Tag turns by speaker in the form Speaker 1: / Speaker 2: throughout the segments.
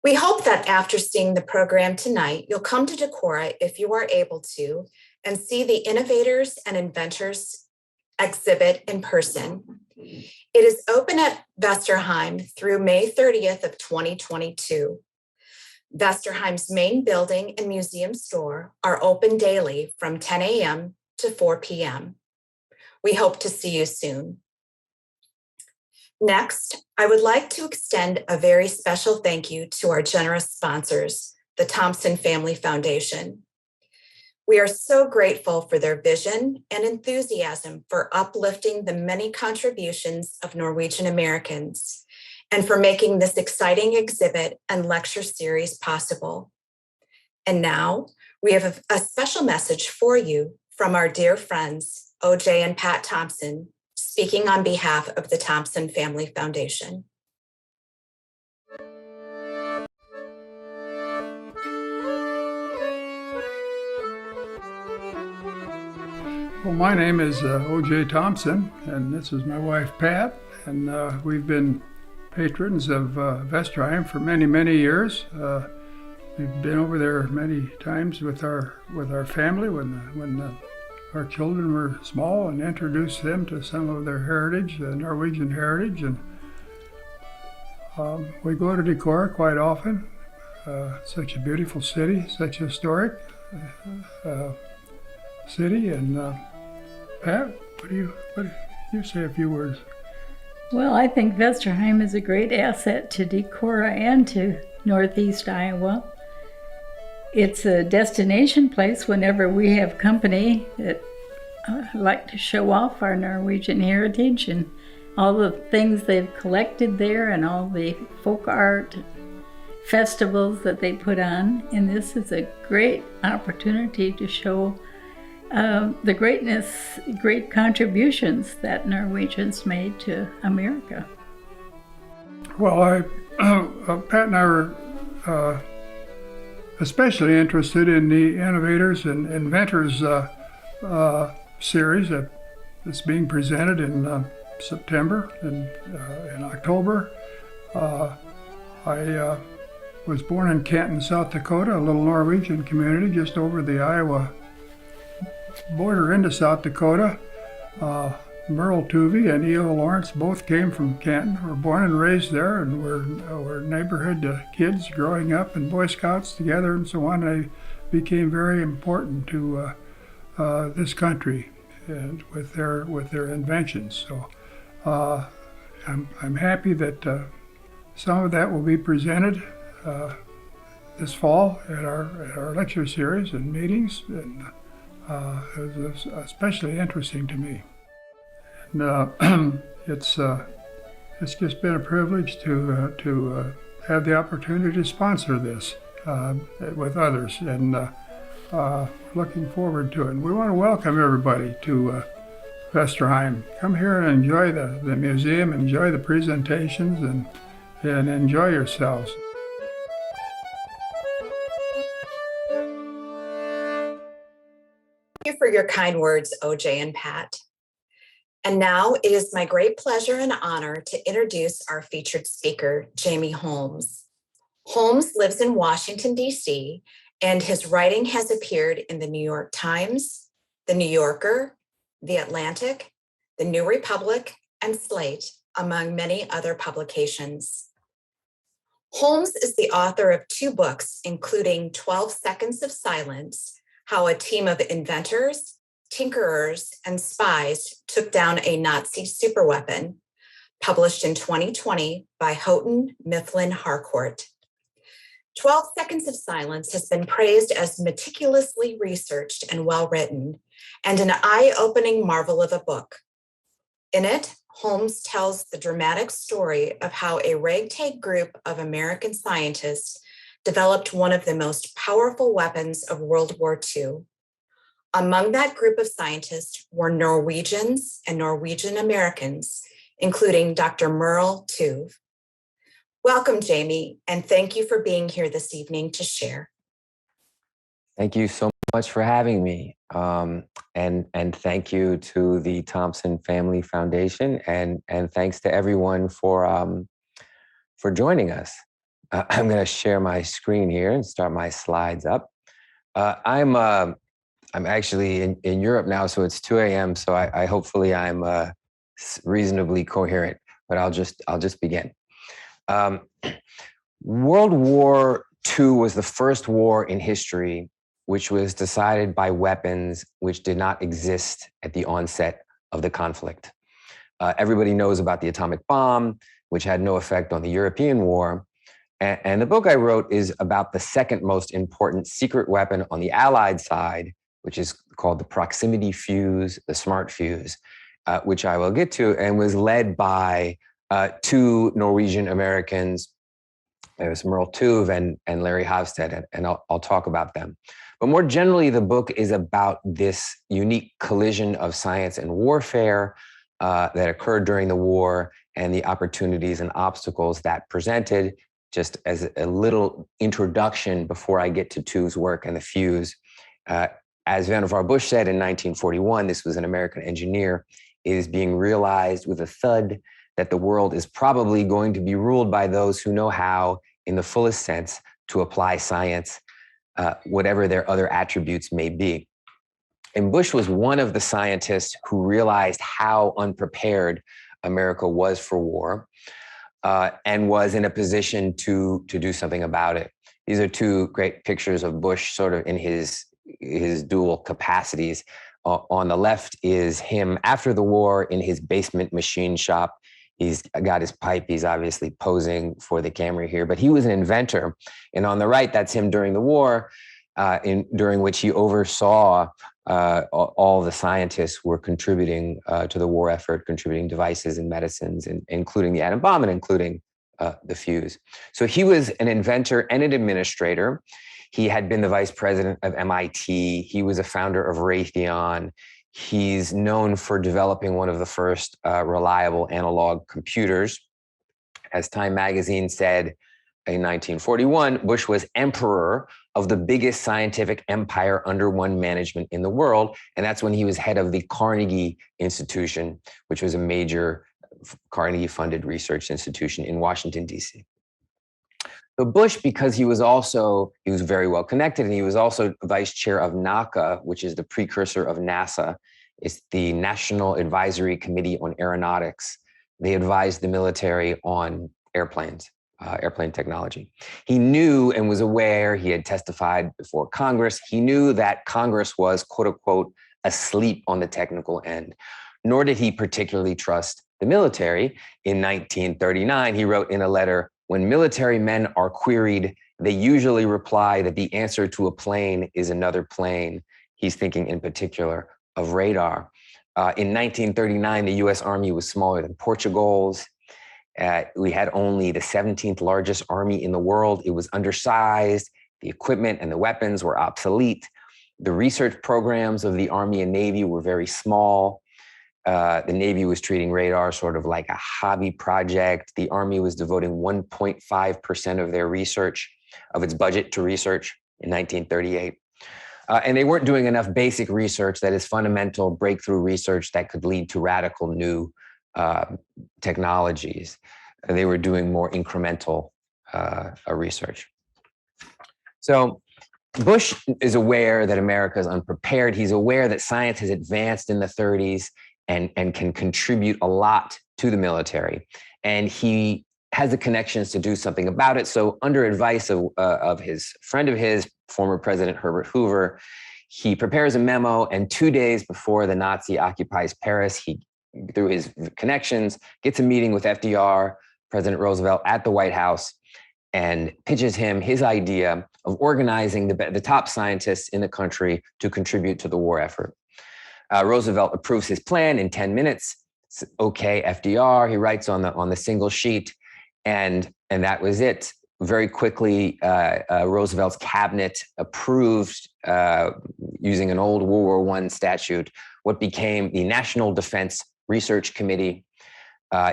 Speaker 1: We hope that after seeing the program tonight, you'll come to Decorah if you are able to and see the Innovators and Inventors exhibit in person. It is open at Vesterheim through May 30th of 2022. Vesterheim's main building and museum store are open daily from 10 a.m. to 4 p.m. We hope to see you soon. Next, I would like to extend a very special thank you to our generous sponsors, the Thompson Family Foundation. We are so grateful for their vision and enthusiasm for uplifting the many contributions of Norwegian Americans and for making this exciting exhibit and lecture series possible. And now we have a special message for you from our dear friends, OJ and Pat Thompson, speaking on behalf of the Thompson Family Foundation.
Speaker 2: Well, my name is O.J. Thompson, and this is my wife, Pat, and we've been patrons of Vesterheim for many, many years. We've been over there many times with our family when our children were small and introduced them to some of their heritage, Norwegian heritage, and we go to Decorah quite often. Such a beautiful city, such a historic city, and Pat, what do you say a few words?
Speaker 3: Well, I think Vesterheim is a great asset to Decorah and to Northeast Iowa. It's a destination place whenever we have company that like to show off our Norwegian heritage and all the things they've collected there and all the folk art festivals that they put on. And this is a great opportunity to show the great contributions that Norwegians made to America.
Speaker 2: Well, Pat and I were especially interested in the Innovators and Inventors series that's being presented in September and in October. I was born in Canton, South Dakota, a little Norwegian community just over the Iowa border into South Dakota. Merle Tube and E.O. Lawrence both came from Canton, were born and raised there, and were neighborhood kids growing up in Boy Scouts together and so on. They became very important to this country and with their inventions. So I'm happy that some of that will be presented this fall at our lecture series and meetings, and it was especially interesting to me. And it's just been a privilege to have the opportunity to sponsor this with others, and looking forward to it. And we want to welcome everybody to Vesterheim. Come here and enjoy the museum, enjoy the presentations, and enjoy yourselves.
Speaker 1: Thank you for your kind words, OJ and Pat. And now it is my great pleasure and honor to introduce our featured speaker, Jamie Holmes. Holmes lives in Washington, D.C., and his writing has appeared in the New York Times, the New Yorker, the Atlantic, the New Republic, and Slate, among many other publications. Holmes is the author of 2 books, including 12 Seconds of Silence, How a Team of Inventors, Tinkerers, and Spies Took Down a Nazi Superweapon, published in 2020 by Houghton Mifflin Harcourt. 12 Seconds of Silence has been praised as meticulously researched and well-written, and an eye-opening marvel of a book. In it, Holmes tells the dramatic story of how a ragtag group of American scientists developed one of the most powerful weapons of World War II. Among that group of scientists were Norwegians and Norwegian-Americans, including Dr. Merle Tube. Welcome, Jamie, and thank you for being here this evening to share.
Speaker 4: Thank you so much for having me. And thank you to the Thompson Family Foundation, and thanks to everyone for joining us. I'm going to share my screen here and start my slides up. I'm actually in Europe now, so it's 2 a.m. So I hopefully I'm reasonably coherent, but I'll just begin. World War II was the first war in history which was decided by weapons which did not exist at the onset of the conflict. Everybody knows about the atomic bomb, which had no effect on the European war. And the book I wrote is about the second most important secret weapon on the Allied side, which is called the proximity fuse, the smart fuse, which I will get to, and was led by two Norwegian-Americans. It was Merle Tube and Larry Hofstad, and I'll talk about them. But more generally, the book is about this unique collision of science and warfare that occurred during the war and the opportunities and obstacles that presented. Just as a little introduction before I get to Tube's work and the fuse. As Vannevar Bush said in 1941, this was an American engineer, it is being realized with a thud that the world is probably going to be ruled by those who know how, in the fullest sense, to apply science, whatever their other attributes may be. And Bush was one of the scientists who realized how unprepared America was for war and was in a position to do something about it. These are two great pictures of Bush sort of in his dual capacities. On the left is him after the war in his basement machine shop. He's got his pipe. He's obviously posing for the camera here, but he was an inventor. And on the right, that's him during the war, during which he oversaw all the scientists who were contributing to the war effort, contributing devices and medicines, including the atom bomb and including the fuse. So he was an inventor and an administrator. He had been the vice president of MIT. He was a founder of Raytheon. He's known for developing one of the first reliable analog computers. As Time magazine said in 1941, Bush was emperor of the biggest scientific empire under one management in the world. And that's when he was head of the Carnegie Institution, which was a major Carnegie-funded research institution in Washington, D.C. So Bush, because he was very well connected, and he was also vice chair of NACA, which is the precursor of NASA. It's the National Advisory Committee on Aeronautics. They advised the military on airplanes, airplane technology. He knew and was aware, he had testified before Congress, he knew that Congress was, quote unquote, asleep on the technical end, nor did he particularly trust the military. In 1939, he wrote in a letter, "When military men are queried, they usually reply that the answer to a plane is another plane." He's thinking in particular of radar. In 1939, the US Army was smaller than Portugal's. We had only the 17th largest army in the world. It was undersized. The equipment and the weapons were obsolete. The research programs of the Army and Navy were very small. The Navy was treating radar sort of like a hobby project. The Army was devoting 1.5% of their research, of its budget to research in 1938. And they weren't doing enough basic research, that is fundamental breakthrough research that could lead to radical new technologies. They were doing more incremental research. So Bush is aware that America is unprepared. He's aware that science has advanced in the 30s and can contribute a lot to the military. And he has the connections to do something about it. So under advice of his friend of his, former President Herbert Hoover, he prepares a memo, and 2 days before the Nazi occupies Paris, he, through his connections, gets a meeting with FDR, President Roosevelt, at the White House, and pitches him his idea of organizing the top scientists in the country to contribute to the war effort. Roosevelt approves his plan in 10 minutes. Okay, FDR, he writes on the single sheet, and that was it. Very quickly, Roosevelt's cabinet approved, using an old World War I statute, what became the National Defense Research Committee.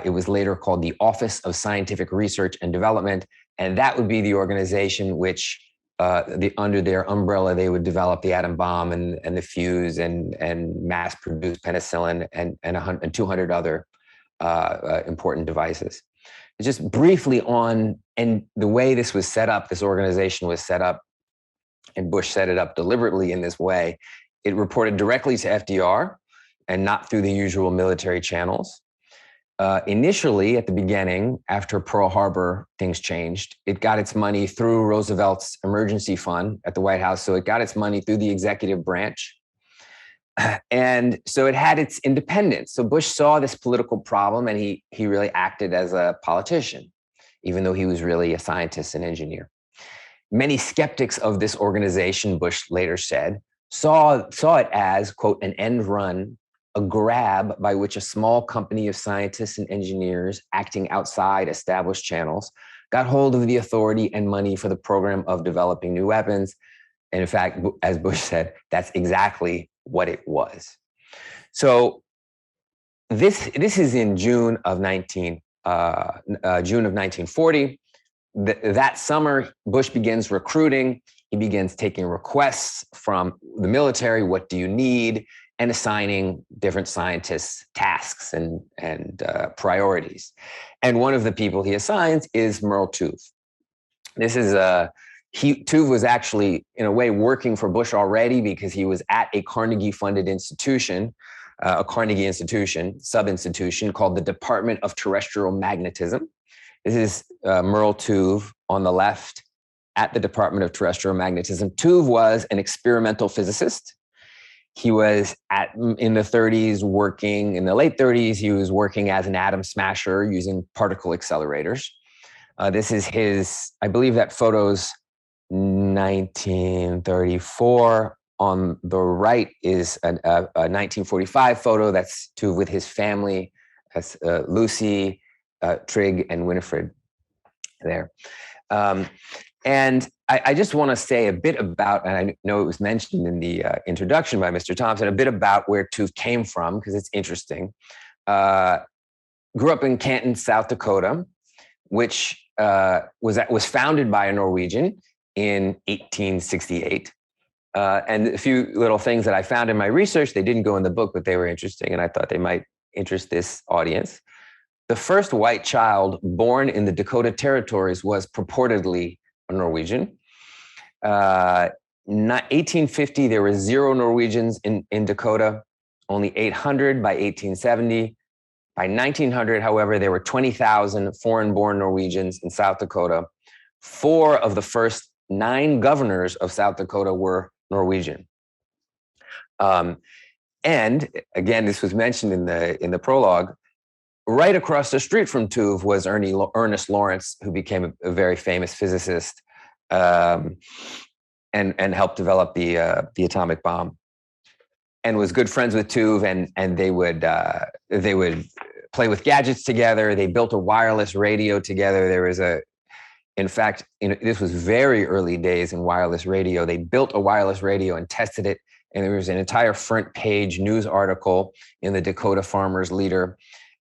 Speaker 4: It was later called the Office of Scientific Research and Development, and that would be the organization which, under their umbrella, they would develop the atom bomb and the fuse and mass-produce penicillin and 200 other important devices. just briefly on, and the way this was set up, this organization was set up, and Bush set it up deliberately in this way. It reported directly to FDR and not through the usual military channels. Initially, at the beginning, after Pearl Harbor, things changed. It got its money through Roosevelt's emergency fund at the White House. So it got its money through the executive branch. And so it had its independence. So Bush saw this political problem, and he really acted as a politician, even though he was really a scientist and engineer. Many skeptics of this organization, Bush later said, saw it as, quote, an end run, a grab by which a small company of scientists and engineers acting outside established channels got hold of the authority and money for the program of developing new weapons. And in fact, as Bush said, that's exactly what it was. So this is in June of 1940. That summer, Bush begins recruiting. He begins taking requests from the military. What do you need? And assigning different scientists tasks and priorities. And one of the people he assigns is Merle Tube. This is Tube was actually, in a way, working for Bush already, because he was at a Carnegie-funded institution, sub-institution called the Department of Terrestrial Magnetism. This is Merle Tube on the left at the Department of Terrestrial Magnetism. Tube was an experimental physicist. He was in the 30s working, in the late 30s, he was working as an atom smasher using particle accelerators. This is his, I believe that photo's 1934. On the right is a 1945 photo. That's Tube with his family. That's Lucy, Trigg, and Winifred there. And I just want to say a bit about, and I know it was mentioned in the introduction by Mr. Thompson, a bit about where Tube came from, because it's interesting. Grew up in Canton, South Dakota, which was founded by a Norwegian in 1868. And a few little things that I found in my research, they didn't go in the book, but they were interesting, and I thought they might interest this audience. The first white child born in the Dakota Territories was purportedly a Norwegian. 1850, there were 0 Norwegians in Dakota, only 800 by 1870. By 1900, however, there were 20,000 foreign-born Norwegians in South Dakota. 4 of the first 9 governors of South Dakota were Norwegian. And again, this was mentioned in the prologue. Right across the street from Tube was Ernest Lawrence, who became a very famous physicist and helped develop the atomic bomb, and was good friends with Tube. And they would play with gadgets together. They built a wireless radio together. There was in fact, this was very early days in wireless radio. They built a wireless radio and tested it, and there was an entire front page news article in the Dakota Farmers Leader,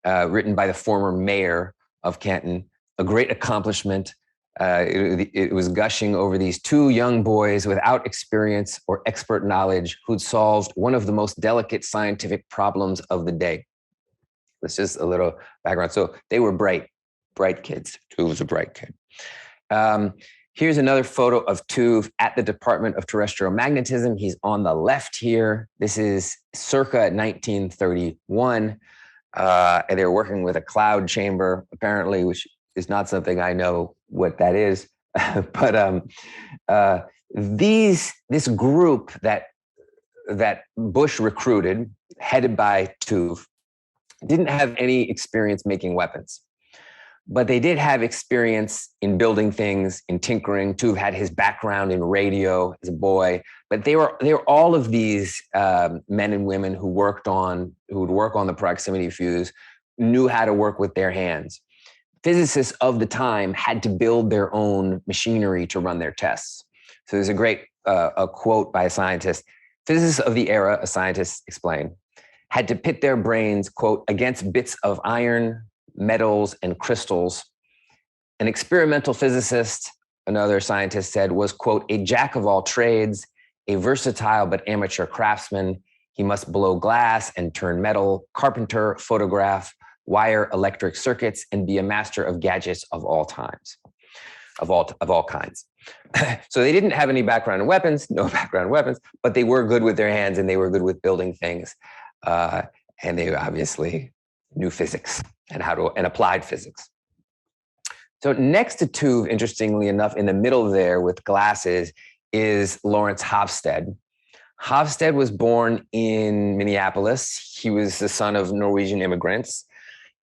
Speaker 4: written by the former mayor of Canton, a great accomplishment. It was gushing over these 2 young boys without experience or expert knowledge who'd solved one of the most delicate scientific problems of the day. That's just a little background. So they were bright kids. Tube was a bright kid. Here's another photo of Tube at the Department of Terrestrial Magnetism. He's on the left here. This is circa 1931. And they're working with a cloud chamber, apparently, which is not something I know what that is. But this group that Bush recruited, headed by Tube, didn't have any experience making weapons. But they did have experience in building things, in tinkering. Tube had his background in radio as a boy, but they were all of these men and women who would work on the proximity fuse, knew how to work with their hands. Physicists of the time had to build their own machinery to run their tests. So there's a great a quote by a scientist. Physicists of the era, a scientist explained, had to pit their brains, quote, against bits of iron, metals, and crystals. An experimental physicist, another scientist said, was, quote, a jack of all trades, a versatile but amateur craftsman. He must blow glass and turn metal, carpenter, photograph, wire electric circuits, and be a master of gadgets of all times, of all kinds. So they didn't have any background in weapons, no background in weapons, but they were good with their hands and they were good with building things. And they obviously knew physics and applied physics. So next to Tube, interestingly enough, in the middle there with glasses is Lawrence Hofstede. Hofstede was born in Minneapolis. He was the son of Norwegian immigrants.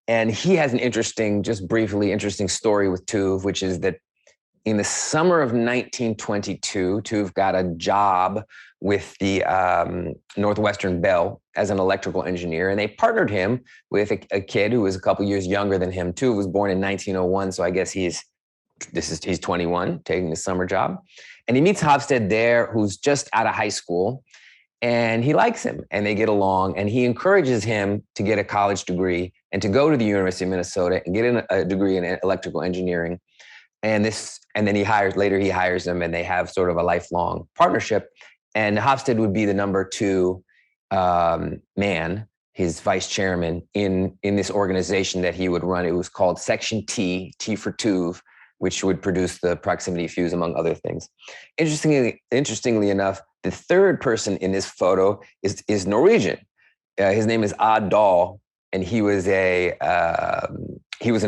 Speaker 4: And he has an interesting, just briefly interesting story with Tube, which is that in the summer of 1922, Tube got a job with the Northwestern Bell as an electrical engineer, and they partnered him with a kid who was a couple years younger than him. Tube was born in 1901, so I guess he's 21, taking the summer job. And he meets Hofstede there, who's just out of high school, and he likes him, and they get along, and he encourages him to get a college degree and to go to the University of Minnesota and get a degree in electrical engineering. And then he hires him, and they have sort of a lifelong partnership. And Hofstede would be the number 2 man, his vice chairman in this organization that he would run. It was called Section T for Tube, which would produce the proximity fuse, among other things. Interestingly enough, the third person in this photo is Norwegian. His name is Odd Dahl, and he was an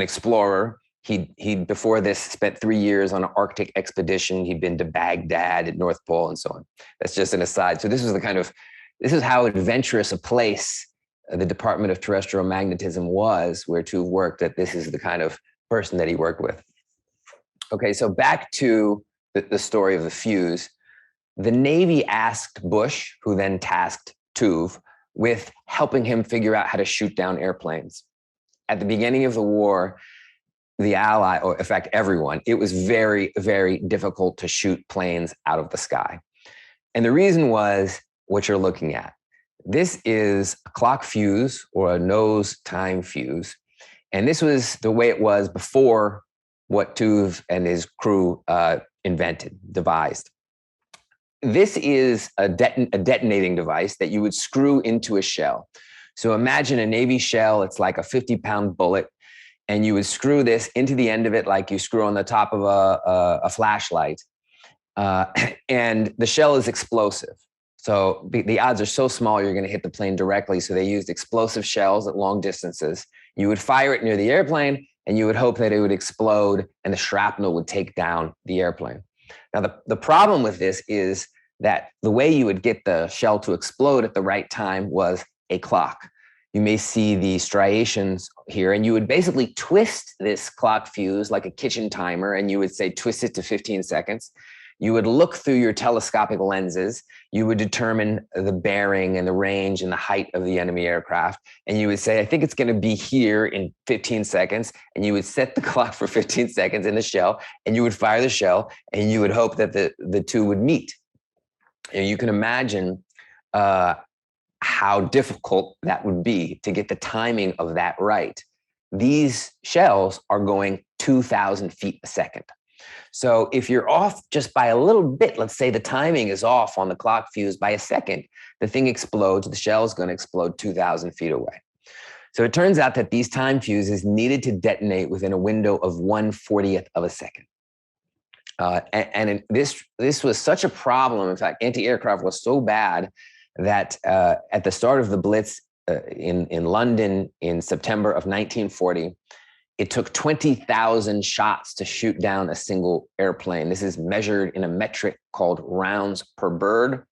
Speaker 4: explorer. He before this spent 3 years on an Arctic expedition. He'd been to Baghdad at North Pole and so on. That's just an aside. So this is how adventurous a place the Department of Terrestrial Magnetism was, where Tube worked, that this is the kind of person that he worked with. Okay, so back to the story of the fuse. The Navy asked Bush, who then tasked Tube with helping him figure out how to shoot down airplanes. At the beginning of the war, the Ally, or in fact, everyone, it was very, very difficult to shoot planes out of the sky. And the reason was what you're looking at. This is a clock fuse or a nose time fuse. And this was the way it was before what Tube and his crew devised. This is a detonating device that you would screw into a shell. So imagine a Navy shell, it's like a 50-pound bullet, and you would screw this into the end of it like you screw on the top of a flashlight. And the shell is explosive. So the odds are so small you're going to hit the plane directly. So they used explosive shells at long distances. You would fire it near the airplane, and you would hope that it would explode and the shrapnel would take down the airplane. Now, the problem with this is that the way you would get the shell to explode at the right time was a clock. You may see the striations here, and you would basically twist this clock fuse like a kitchen timer, and you would say, twist it to 15 seconds. You would look through your telescopic lenses. You would determine the bearing and the range and the height of the enemy aircraft. And you would say, I think it's going to be here in 15 seconds. And you would set the clock for 15 seconds in the shell, and you would fire the shell, and you would hope that the two would meet. And you can imagine how difficult that would be to get the timing of that right. These shells are going 2,000 feet a second. So if you're off just by a little bit, let's say the timing is off on the clock fuse by a second, the thing explodes, the shell is going to explode 2,000 feet away. So it turns out that these time fuses needed to detonate within a window of 1/40th of a second. This was such a problem. In fact, anti-aircraft was so bad that at the start of the Blitz in London in September of 1940, it took 20,000 shots to shoot down a single airplane. This is measured in a metric called rounds per bird,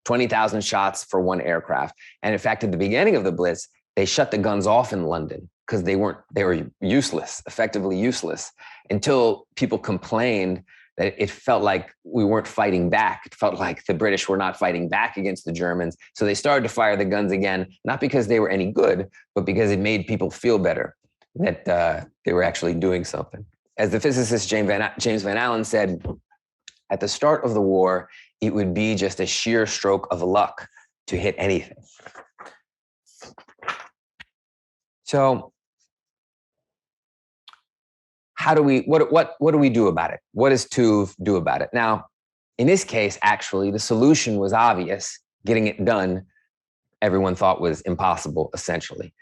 Speaker 4: 20,000 shots for one aircraft. And in fact, at the beginning of the Blitz, they shut the guns off in London because they were useless, effectively useless, until people complained that it felt like we weren't fighting back. It felt like the British were not fighting back against the Germans. So they started to fire the guns again, not because they were any good, but because it made people feel better that they were actually doing something. As the physicist James Van Allen said, at the start of the war, it would be just a sheer stroke of luck to hit anything. So how do we, what do we do about it? What does Tube do about it? Now, in this case, actually, the solution was obvious. Getting it done, everyone thought was impossible, essentially.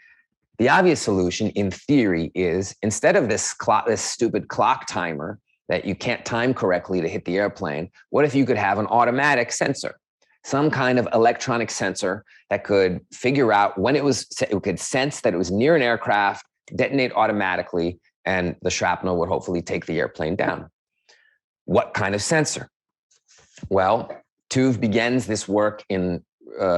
Speaker 4: The obvious solution in theory is, instead of this stupid clock timer that you can't time correctly to hit the airplane, what if you could have an automatic sensor? Some kind of electronic sensor that could figure out when it could sense that it was near an aircraft, detonate automatically, and the shrapnel would hopefully take the airplane down. What kind of sensor? Well, Tube begins this work in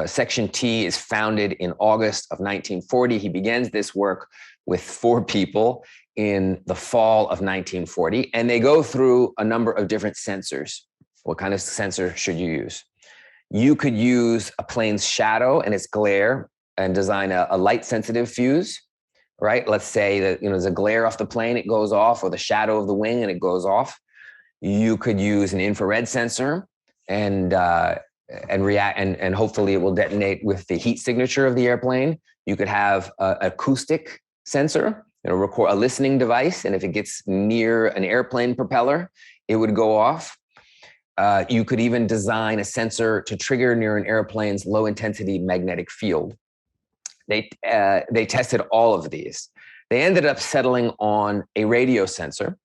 Speaker 4: Section T is founded in August of 1940. He begins this work with 4 people in the fall of 1940, and they go through a number of different sensors. What kind of sensor should you use? You could use a plane's shadow and its glare and design a light-sensitive fuse, right? Let's say that there's a glare off the plane, it goes off, or the shadow of the wing and it goes off. You could use an infrared sensor and react, and hopefully it will detonate with the heat signature of the airplane. You could have an acoustic sensor, record a listening device, and if it gets near an airplane propeller, it would go off. You could even design a sensor to trigger near an airplane's low intensity magnetic field. They tested all of these. They ended up settling on a radio sensor.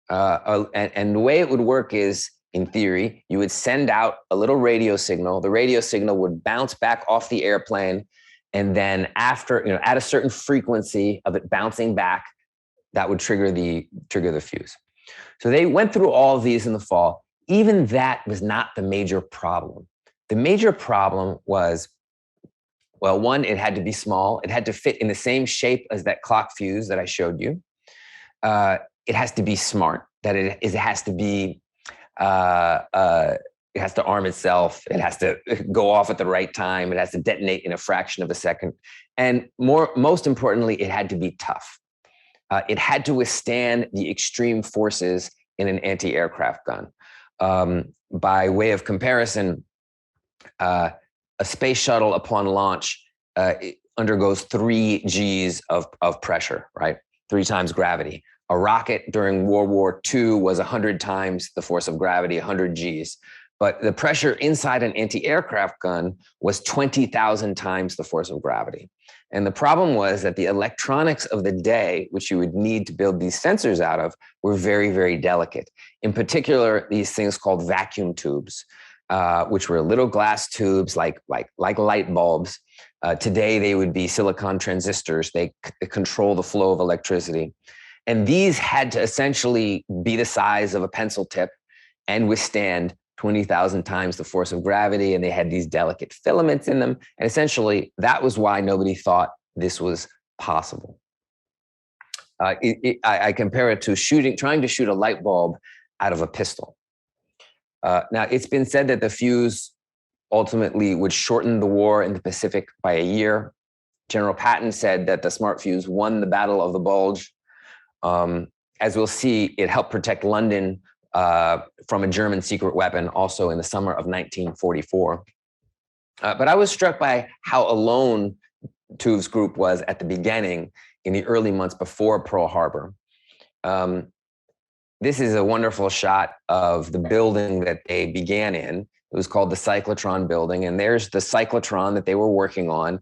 Speaker 4: And the way it would work is, in theory, you would send out a little radio signal. The radio signal would bounce back off the airplane. And then after, at a certain frequency of it bouncing back, that would trigger the fuse. So they went through all of these in the fall. Even that was not the major problem. The major problem was, well, one, it had to be small. It had to fit in the same shape as that clock fuse that I showed you. It has to be smart, that it has to be, it has to arm itself. It has to go off at the right time. It has to detonate in a fraction of a second. And most importantly, it had to be tough. It had to withstand the extreme forces in an anti-aircraft gun. By way of comparison, a space shuttle upon launch it undergoes 3 Gs of pressure, right? 3 times gravity. A rocket during World War II was 100 times the force of gravity, 100 Gs. But the pressure inside an anti-aircraft gun was 20,000 times the force of gravity. And the problem was that the electronics of the day, which you would need to build these sensors out of, were very, very delicate. In particular, these things called vacuum tubes, which were little glass tubes like light bulbs. Today, they would be silicon transistors. They control the flow of electricity. And these had to essentially be the size of a pencil tip and withstand 20,000 times the force of gravity. And they had these delicate filaments in them. And essentially, that was why nobody thought this was possible. I compare it to trying to shoot a light bulb out of a pistol. Now, it's been said that the fuse ultimately would shorten the war in the Pacific by a year. General Patton said that the smart fuse won the Battle of the Bulge. As we'll see, it helped protect London from a German secret weapon also in the summer of 1944. But I was struck by how alone Tuve's group was at the beginning in the early months before Pearl Harbor. This is a wonderful shot of the building that they began in. It was called the Cyclotron building. And there's the cyclotron that they were working on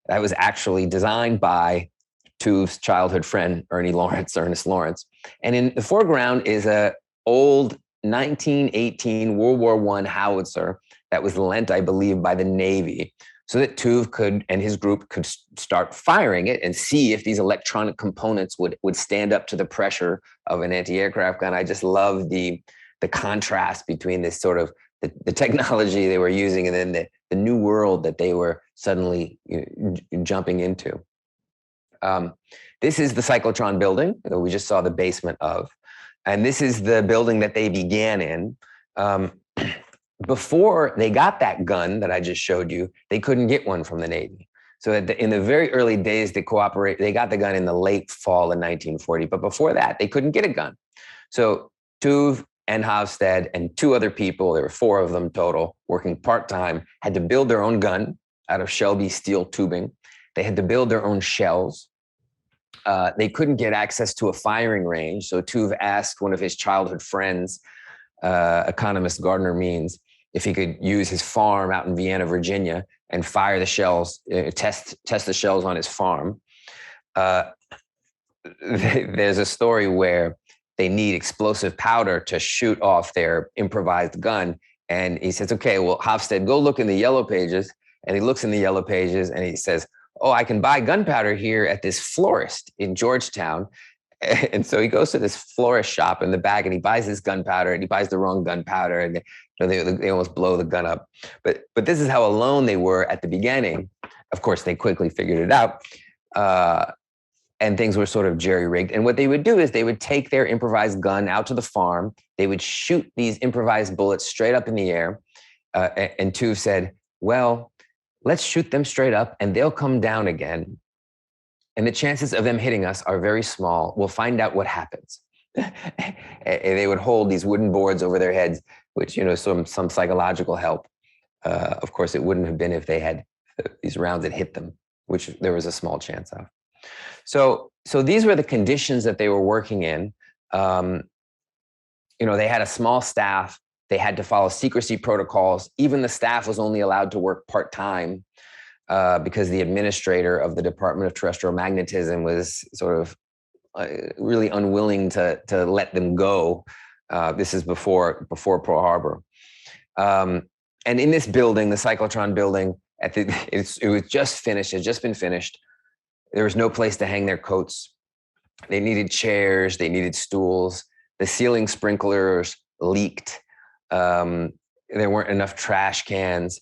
Speaker 4: that was actually designed by Tuve's childhood friend, Ernest Lawrence. And in the foreground is a old 1918 World War I howitzer that was lent, I believe, by the Navy, so that Tuve and his group could start firing it and see if these electronic components would stand up to the pressure of an anti-aircraft gun. I just love the contrast between this sort of the technology they were using and then the new world that they were suddenly jumping into. This is the Cyclotron building that we just saw the basement of. And this is the building that they began in. Before they got that gun that I just showed you, they couldn't get one from the Navy. So in the very early days, they got the gun in the late fall of 1940. But before that, they couldn't get a gun. So Tuve and Hofstede and 2 other people, there were 4 of them total, working part-time, had to build their own gun out of Shelby steel tubing. They had to build their own shells. They couldn't get access to a firing range. So Tuve asked one of his childhood friends, economist Gardner Means, if he could use his farm out in Vienna, Virginia, and fire the shells, test the shells on his farm. there's a story where they need explosive powder to shoot off their improvised gun. And he says, okay, well, Hofstede, go look in the yellow pages. And he looks in the yellow pages and he says, oh, I can buy gunpowder here at this florist in Georgetown. And so he goes to this florist shop in the back and he buys this gunpowder, and he buys the wrong gunpowder, and they almost blow the gun up. But this is how alone they were at the beginning. Of course, they quickly figured it out. And things were sort of jerry-rigged. And what they would do is they would take their improvised gun out to the farm. They would shoot these improvised bullets straight up in the air. And Tube said, well, let's shoot them straight up and they'll come down again. And the chances of them hitting us are very small. We'll find out what happens. And they would hold these wooden boards over their heads, which, some psychological help. Of course, it wouldn't have been if they had these rounds that hit them, which there was a small chance of. So these were the conditions that they were working in. They had a small staff. They had to follow secrecy protocols. Even the staff was only allowed to work part-time because the administrator of the Department of Terrestrial Magnetism was sort of really unwilling to let them go. This is before Pearl Harbor. And in this building, the Cyclotron building, it was just finished. It had just been finished. There was no place to hang their coats. They needed chairs. They needed stools. The ceiling sprinklers leaked. There weren't enough trash cans.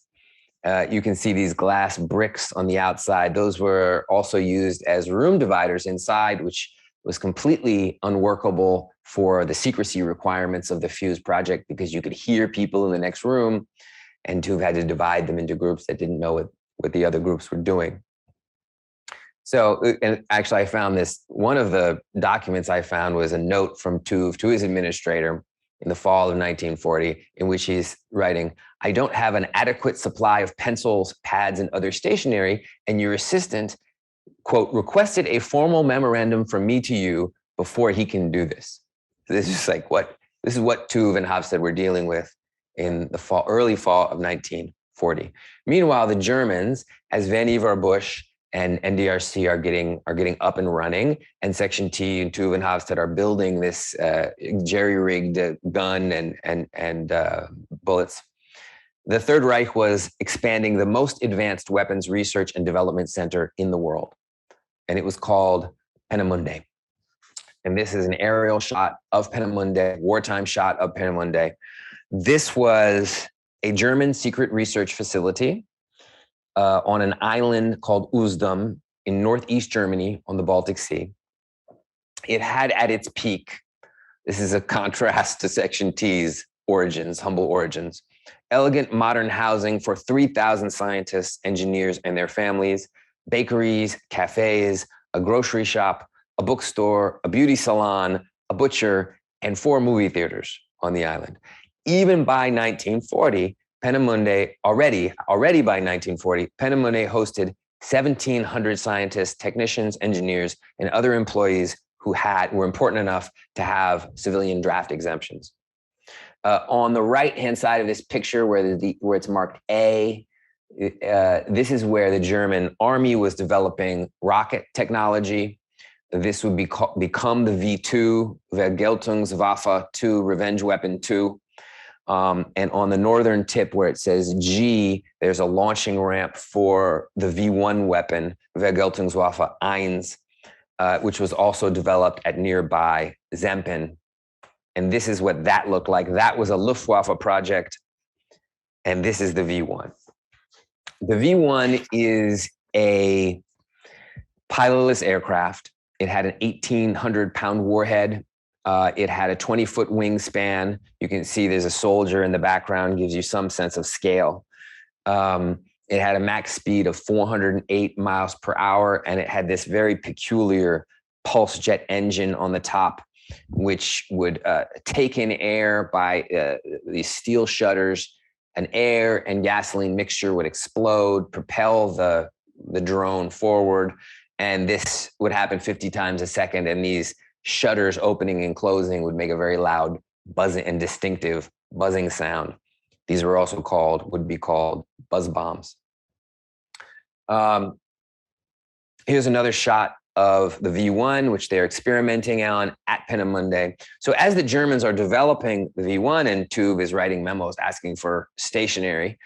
Speaker 4: You can see these glass bricks on the outside. Those were also used as room dividers inside, which was completely unworkable for the secrecy requirements of the Fuse project, because you could hear people in the next room, and Tube had to divide them into groups that didn't know what the other groups were doing. So, and actually I found this, one of the documents I found was a note from Tube to his administrator in the fall of 1940, in which he's writing, I don't have an adequate supply of pencils, pads, and other stationery, and your assistant, quote, requested a formal memorandum from me to you before he can do this. This is like this is what Tube and Hofstede were dealing with in the early fall of 1940. Meanwhile, the Germans, as Vannevar Bush and NDRC are getting up and running, and Section T and Tube and Hofstede are building this jerry-rigged gun and bullets. The Third Reich was expanding the most advanced weapons research and development center in the world, and it was called Peenemünde. And this is an aerial shot of Peenemünde, wartime shot of Peenemünde. This was a German secret research facility on an island called Usedom in northeast Germany on the Baltic Sea. It had at its peak, this is a contrast to Section T's origins, humble origins, elegant modern housing for 3,000 scientists, engineers, and their families, bakeries, cafes, a grocery shop, a bookstore, a beauty salon, a butcher, and 4 movie theaters on the island. Even by 1940, Peenemünde, already by 1940, Peenemünde hosted 1,700 scientists, technicians, engineers, and other employees who were important enough to have civilian draft exemptions. On the right-hand side of this picture, where it's marked A, this is where the German army was developing rocket technology. This would become the V2, Vergeltungswaffe 2, Revenge Weapon 2. And on the northern tip where it says G, there's a launching ramp for the V1 weapon, Vergeltungswaffe 1, which was also developed at nearby Zempen. And this is what that looked like. That was a Luftwaffe project. And this is the V1. The V1 is a pilotless aircraft. It had an 1,800-pound warhead. It had a 20-foot wingspan. You can see there's a soldier in the background, gives you some sense of scale. It had a max speed of 408 miles per hour, and it had this very peculiar pulse jet engine on the top, which would take in air by these steel shutters. An air and gasoline mixture would explode, propel the drone forward, and this would happen 50 times a second, and these shutters opening and closing would make a very loud buzzing and distinctive buzzing sound. These were also would be called buzz bombs. Here's another shot of the V1, which they're experimenting on at Peenemünde. So as the Germans are developing the V1 and Tube is writing memos asking for stationary,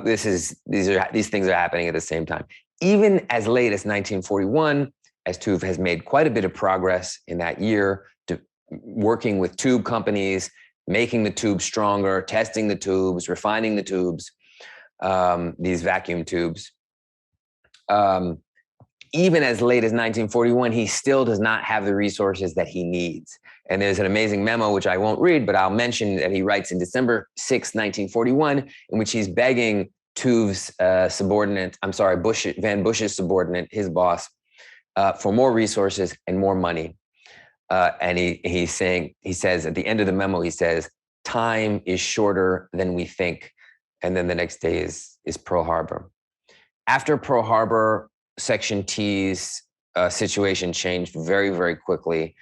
Speaker 4: these things are happening at the same time. Even as late as 1941, as Tube has made quite a bit of progress in that year, working with tube companies, making the tubes stronger, testing the tubes, refining the tubes, these vacuum tubes. Even as late as 1941, he still does not have the resources that he needs. And there's an amazing memo, which I won't read, but I'll mention that he writes in December 6, 1941, in which he's begging Tuve's subordinate, Van Bush's subordinate, his boss, for more resources and more money. And he says at the end of the memo, he says, time is shorter than we think. And then the next day is Pearl Harbor. After Pearl Harbor, Section T's situation changed very, very quickly.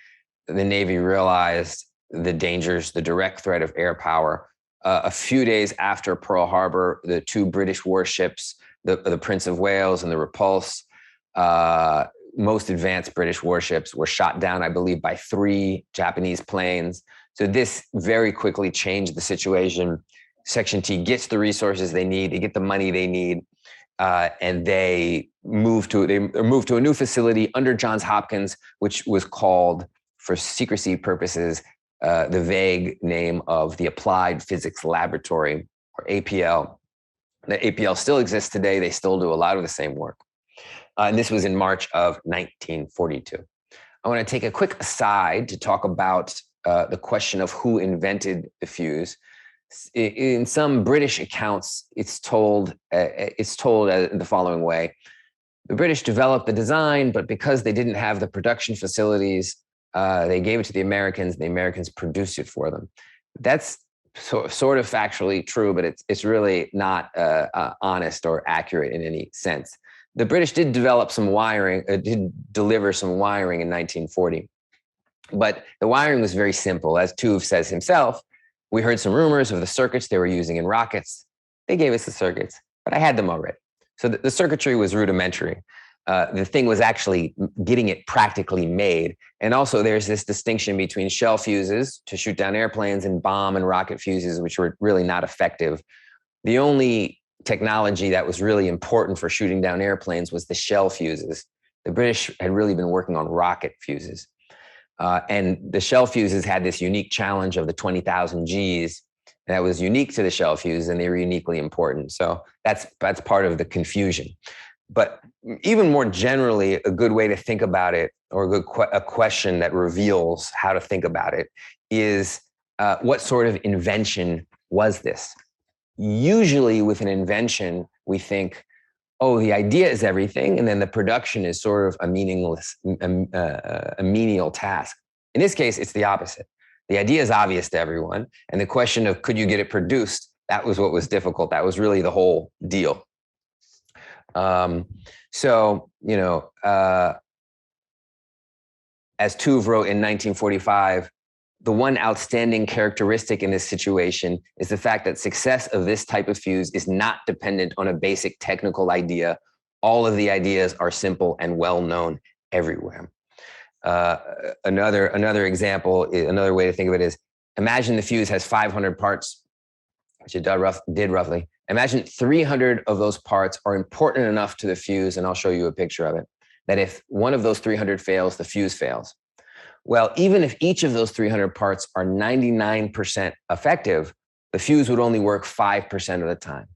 Speaker 4: The Navy realized the dangers, the direct threat of air power. A few days after Pearl Harbor, the two British warships, the Prince of Wales and the Repulse, most advanced British warships, were shot down, I believe, by 3 Japanese planes. So this very quickly changed the situation. Section T gets the resources they need, they get the money they need, and they move to a new facility under Johns Hopkins, which was called, for secrecy purposes, the vague name of the Applied Physics Laboratory, or APL. The APL still exists today. They still do a lot of the same work. And this was in March of 1942. I want to take a quick aside to talk about the question of who invented the fuse. In some British accounts, it's told in the following way. The British developed the design, but because they didn't have the production facilities, they gave it to the Americans, and the Americans produced it for them. That's sort of factually true, but it's really not honest or accurate in any sense. The British did develop some wiring, did deliver some wiring in 1940, but the wiring was very simple. As Tuve says himself, we heard some rumors of the circuits they were using in rockets. They gave us the circuits, but I had them already. So the circuitry was rudimentary. The thing was actually getting it practically made. And also there's this distinction between shell fuses to shoot down airplanes and bomb and rocket fuses, which were really not effective. The only technology that was really important for shooting down airplanes was the shell fuses. The British had really been working on rocket fuses. And the shell fuses had this unique challenge of the 20,000 Gs. That was unique to the shell fuse, and they were uniquely important. So that's part of the confusion. But even more generally, a good way to think about it, or a question that reveals how to think about it, is what sort of invention was this? Usually with an invention, we think, oh, the idea is everything, and then the production is sort of a menial task. In this case, it's the opposite. The idea is obvious to everyone, and the question of could you get it produced, that was what was difficult. That was really the whole deal. As Tuve wrote in 1945, the one outstanding characteristic in this situation is the fact that success of this type of fuse is not dependent on a basic technical idea. All of the ideas are simple and well known everywhere. Another example, another way to think of it is, imagine the fuse has 500 parts, which it did roughly. Imagine 300 of those parts are important enough to the fuse, and I'll show you a picture of it, that if one of those 300 fails, the fuse fails. Well, even if each of those 300 parts are 99% effective, the fuse would only work 5% of the time.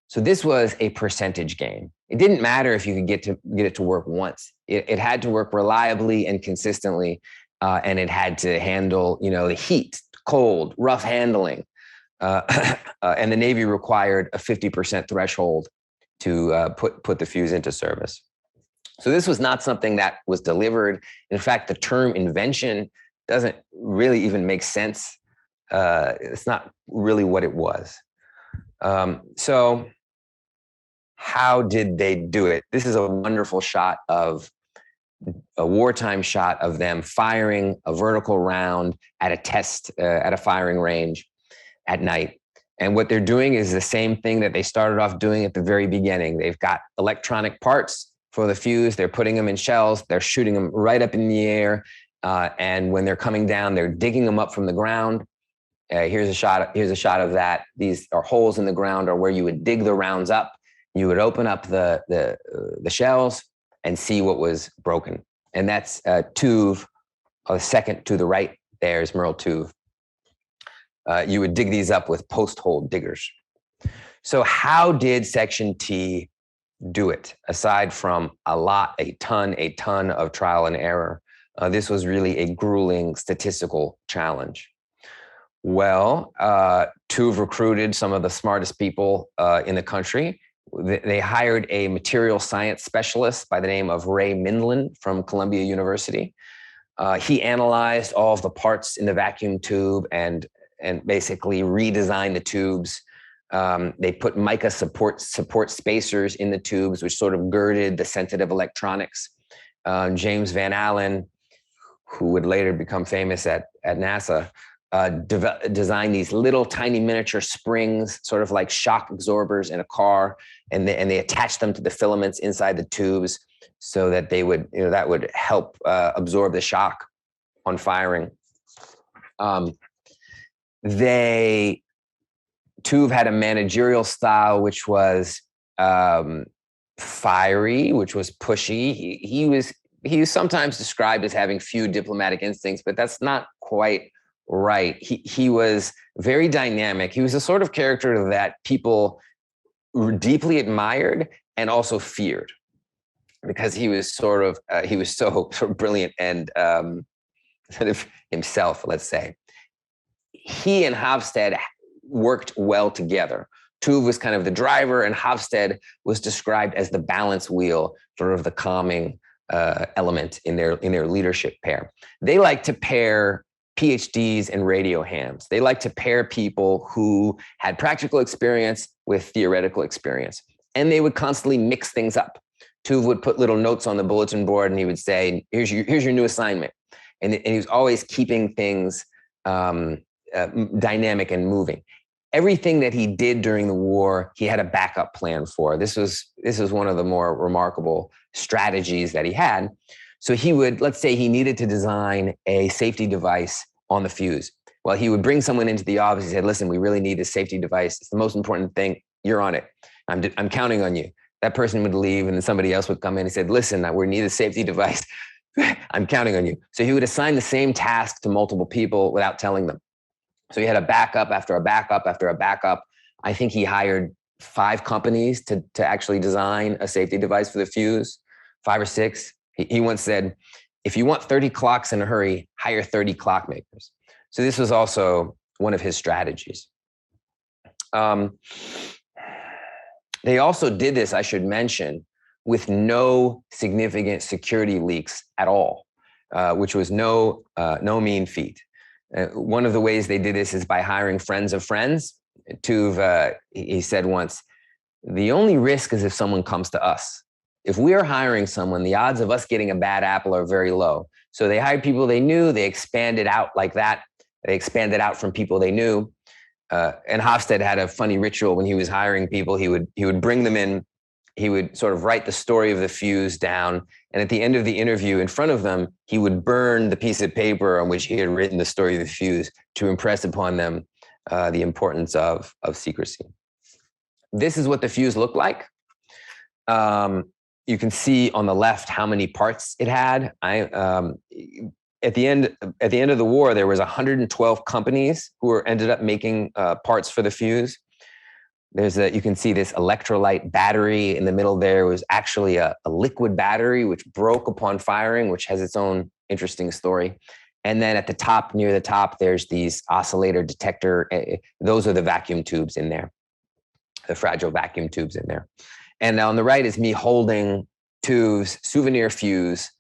Speaker 4: So this was a percentage game. It didn't matter if you could get it to work once. It had to work reliably and consistently, and it had to handle, the heat, cold, rough handling. And the Navy required a 50% threshold to put the fuse into service. So this was not something that was delivered. In fact, the term invention doesn't really even make sense. It's not really what it was. So how did they do it? This is a wonderful shot of a wartime shot of them firing a vertical round at a test, at a firing range at night. And what they're doing is the same thing that they started off doing at the very beginning. They've got electronic parts for the fuse. They're putting them in shells. They're shooting them right up in the air. And when they're coming down, they're digging them up from the ground. Here's a shot of that. These are holes in the ground, or where you would dig the rounds up. You would open up the shells and see what was broken. And that's Tube, the second to the right. There's Merle Tube. You would dig these up with post-hole diggers. So how did Section T do it? Aside from a ton of trial and error, this was really a grueling statistical challenge. Well, Tuve recruited some of the smartest people in the country. They hired a material science specialist by the name of Ray Mindlin from Columbia University. He analyzed all of the parts in the vacuum tube and basically redesigned the tubes. They put mica support spacers in the tubes, which sort of girded the sensitive electronics. James Van Allen, who would later become famous at NASA, designed these little tiny miniature springs, sort of like shock absorbers in a car, and they attached them to the filaments inside the tubes so that they would, that would help absorb the shock on firing. Tuve had a managerial style which was fiery, which was pushy. He was sometimes described as having few diplomatic instincts, but that's not quite right. He was very dynamic. He was the sort of character that people deeply admired and also feared, because he was so brilliant and sort of himself, let's say. He and Hofstede worked well together. Tuve was kind of the driver, and Hofstede was described as the balance wheel, sort of the calming element in their leadership pair. They like to pair PhDs and radio hams. They like to pair people who had practical experience with theoretical experience, and they would constantly mix things up. Tuve would put little notes on the bulletin board, and he would say, here's your new assignment. And he was always keeping things dynamic and moving. Everything that he did during the war, he had a backup plan for. This was one of the more remarkable strategies that he had. So he would, let's say he needed to design a safety device on the fuse. Well, he would bring someone into the office. He said, listen, we really need this safety device. It's the most important thing. You're on it. I'm counting on you. That person would leave, and then somebody else would come in and said, listen, we need a safety device. I'm counting on you. So he would assign the same task to multiple people without telling them. So he had a backup after a backup after a backup. I think he hired 5 companies to actually design a safety device for the fuse, 5 or 6. He once said, if you want 30 clocks in a hurry, hire 30 clock makers. So this was also one of his strategies. They also did this, I should mention, with no significant security leaks at all, which was no mean feat. One of the ways they did this is by hiring friends of friends. Tuve, he said once, the only risk is if someone comes to us. If we are hiring someone, the odds of us getting a bad apple are very low. So they hired people they knew, they expanded out like that. They expanded out from people they knew. And Hofstede had a funny ritual when he was hiring people. He would bring them in, he would sort of write the story of the fuse down. And at the end of the interview in front of them, he would burn the piece of paper on which he had written the story of the fuse to impress upon them the importance of secrecy. This is what the fuse looked like. You can see on the left how many parts it had. At the end of the war, there was 112 companies who ended up making parts for the fuse. You can see this electrolyte battery in the middle there was actually a liquid battery which broke upon firing, which has its own interesting story. And then at the top, near the top, there's these oscillator detector. Those are the vacuum tubes in there, the fragile vacuum tubes in there. And on the right is me holding Tuve's souvenir fuse.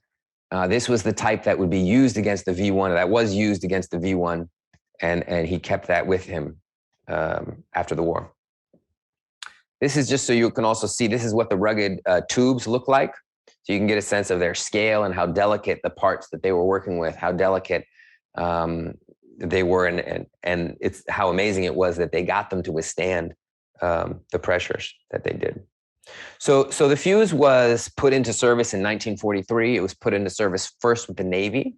Speaker 4: This was the type that would be used against the V1, that was used against the V1, and he kept that with him after the war. This is just so you can also see, this is what the rugged tubes look like. So you can get a sense of their scale and how delicate the parts that they were working with, how delicate they were, and it's how amazing it was that they got them to withstand the pressures that they did. So the fuse was put into service in 1943. It was put into service first with the Navy.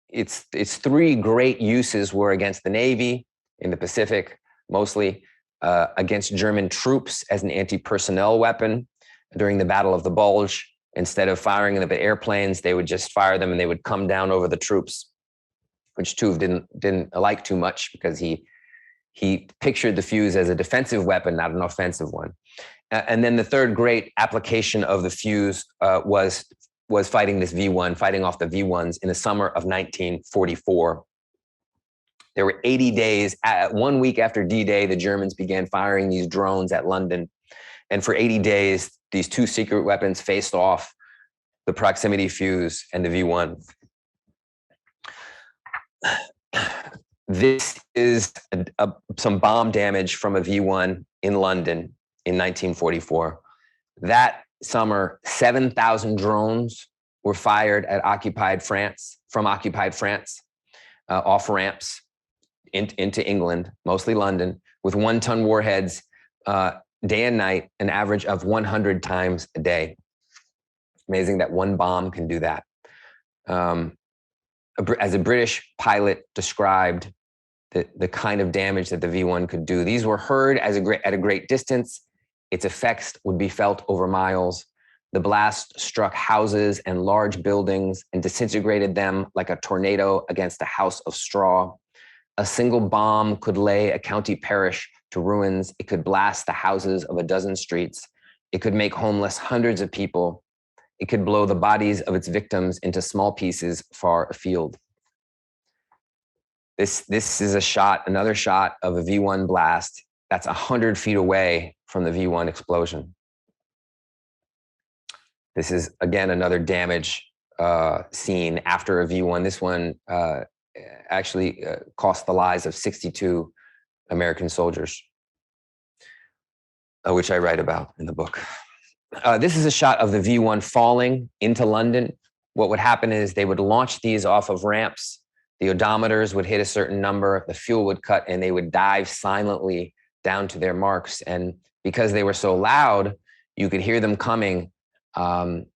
Speaker 4: Its three great uses were against the Navy in the Pacific, mostly against German troops as an anti-personnel weapon during the Battle of the Bulge. Instead of firing them at airplanes, they would just fire them and they would come down over the troops, which Tube didn't like too much because he pictured the fuse as a defensive weapon, not an offensive one. And then the third great application of the fuse was fighting this V1, fighting off the V1s in the summer of 1944. There were 80 days, 1 week after D-Day, the Germans began firing these drones at London. And for 80 days, these two secret weapons faced off, the proximity fuse and the V1. This is some bomb damage from a V1 in London in 1944. That summer, 7,000 drones were fired at occupied France, off ramps into England, mostly London, with 1-ton warheads, day and night, an average of 100 times a day. Amazing that one bomb can do that. As a British pilot described the kind of damage that the V1 could do, these were heard at a great distance. Its effects would be felt over miles. The blast struck houses and large buildings and disintegrated them like a tornado against a house of straw. A single bomb could lay a county parish to ruins. It could blast the houses of a dozen streets. It could make homeless hundreds of people. It could blow the bodies of its victims into small pieces far afield. This is another shot of a V1 blast that's 100 feet away from the V1 explosion. This is, again, another damage scene after a V1. This one actually cost the lives of 62 American soldiers, which I write about in the book. This is a shot of the V1 falling into London. What would happen is they would launch these off of ramps. The odometers would hit a certain number, the fuel would cut, and they would dive silently down to their marks. And because they were so loud, you could hear them coming. And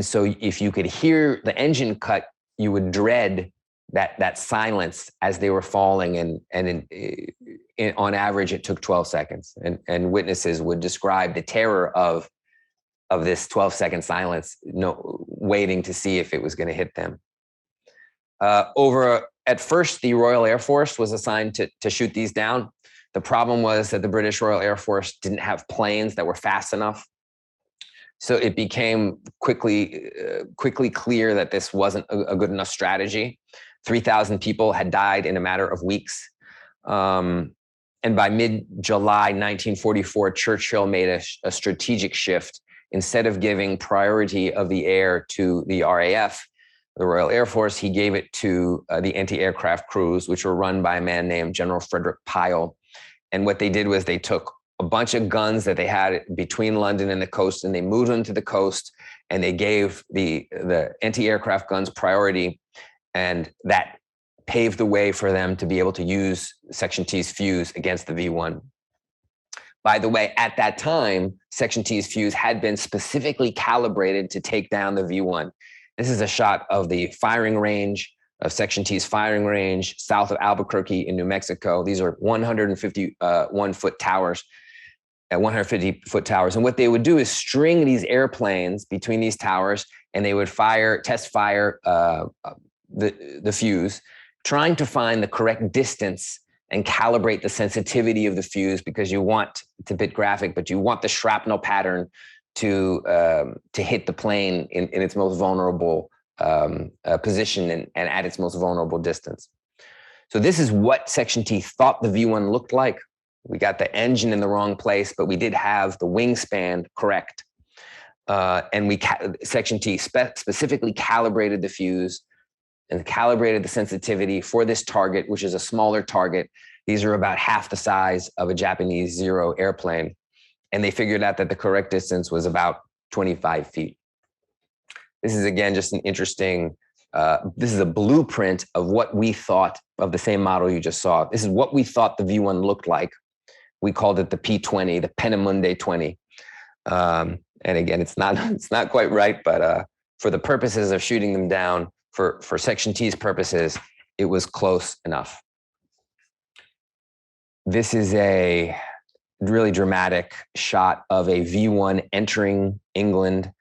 Speaker 4: so if you could hear the engine cut, you would dread that silence as they were falling. And on average, it took 12 seconds. And witnesses would describe the terror of this 12-second silence, waiting to see if it was going to hit them. At first, the Royal Air Force was assigned to shoot these down. The problem was that the British Royal Air Force didn't have planes that were fast enough. So it became quickly clear that this wasn't a good enough strategy. 3,000 people had died in a matter of weeks. And by mid-July 1944, Churchill made a strategic shift. Instead of giving priority of the air to the RAF, the Royal Air Force, he gave it to the anti-aircraft crews, which were run by a man named General Frederick Pyle. And what they did was they took a bunch of guns that they had between London and the coast, and they moved them to the coast, and they gave the anti-aircraft guns priority, and that paved the way for them to be able to use Section T's fuse against the V1. By the way, at that time, Section T's fuse had been specifically calibrated to take down the V1. This is a shot of the firing range, of Section T's firing range, south of Albuquerque in New Mexico. These are 151-foot towers, at 150-foot towers. And what they would do is string these airplanes between these towers, and they would test fire the fuse, trying to find the correct distance and calibrate the sensitivity of the fuse, because you want, it's a bit graphic, but you want the shrapnel pattern to hit the plane in its most vulnerable position and at its most vulnerable distance. So this is what Section T thought the V1 looked like. We got the engine in the wrong place, but we did have the wingspan correct. And Section T specifically calibrated the fuse and calibrated the sensitivity for this target, which is a smaller target. These are about half the size of a Japanese Zero airplane. And they figured out that the correct distance was about 25 feet. This is, again, just an interesting, this is a blueprint of what we thought of the same model you just saw. This is what we thought the V1 looked like. We called it the P-20, the Peenemünde 20. And again, it's not quite right, but for the purposes of shooting them down, for Section T's purposes, it was close enough. This is a really dramatic shot of a V1 entering England.